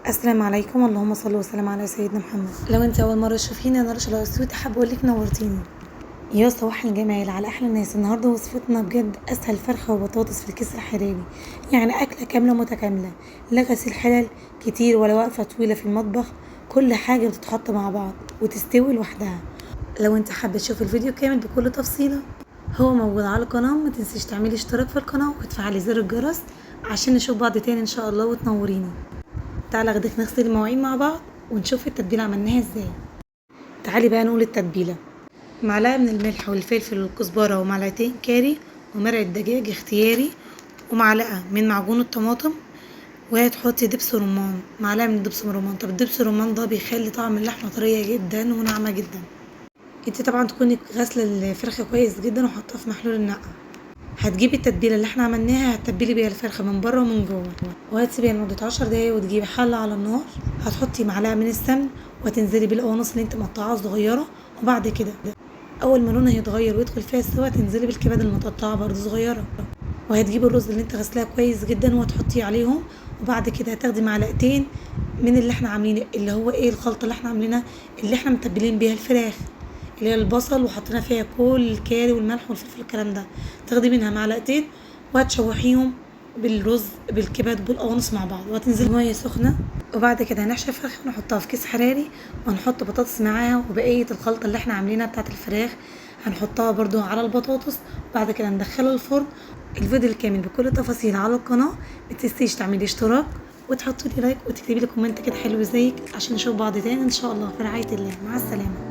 السلام عليكم، اللهم صل وسلم على سيدنا محمد. لو انت اول مره تشوفيني انا رشا الاسيوطي، حابه اقول لك نورتيني. يا صباح الجمال على احلى الناس. النهارده وصفتنا بجد اسهل فرخه وبطاطس في الكيس الحراري، يعني اكله كامله متكامله، لا غسيل حلل كتير ولا وقفه طويله في المطبخ، كل حاجه بتتحط مع بعض وتستوي لوحدها. لو انت حابه تشوف الفيديو كامل بكل تفصيله، هو موجود على القناه. ما تنسيش تعملي اشتراك في القناه وتفعلي زر الجرس عشان نشوف بعض تاني ان شاء الله وتنوريني. تعالى اخدك نغسل المواعين مع بعض ونشوف التتبيله عملناها ازاي. تعالي بقى نقول التتبيله: معلقه من الملح والفلفل والكزبره، ومعلقتين كاري، ومرقه دجاج اختياري، ومعلقه من معجون الطماطم، وهتحطي دبس رمان، معلقه من دبس الرمان. طب الدبس الرمان ده بيخلي طعم اللحمه طريه جدا وناعمه جدا. انت طبعا تكوني غاسله الفرخه كويس جدا وحطها في محلول النقع. هتجيبي التتبيله اللي احنا عملناها، هتتبلي بيها الفرخه من بره ومن جوه، وهتسيبيها لمده 10 دقايق، وتجيبي حله على النار. هتحطي معلقه من السمن وتنزلي بالقوانص اللي انت مقطعاها صغيره، وبعد كده اول ما لونها يتغير ويدخل فيها السوا تنزلي بالكبد المتقطعه برضو صغيره، وهتجيبي الرز اللي انت غسلاه كويس جدا وتحطيه عليهم. وبعد كده هتاخدي معلقتين من اللي احنا عاملينه، اللي هو ايه، الخلطه اللي احنا عاملينها، اللي احنا متبلين بيها الفراخ، اللي هي البصل، وحطينا فيها كل الكاري والملح والفلفل الكلام ده. تاخدي منها معلقتين وهتشوحيهم بالرز بالكبد بالقوانص مع بعض، وهتنزلي ميه سخنه. وبعد كده هنحشي الفراخ ونحطها في كيس حراري، وهنحط بطاطس معاها، وبقيه الخلطه اللي احنا عاملينها بتاعه الفراخ هنحطها برضو على البطاطس. وبعد كده ندخلها الفرن. الفيديو الكامل بكل تفاصيل على القناه. متنسيش تعملي اشتراك وتحطي لي لايك وتكتبي لي كومنت كده حلو زيك عشان نشوف بعض تاني ان شاء الله. في رعايه الله، مع السلامه.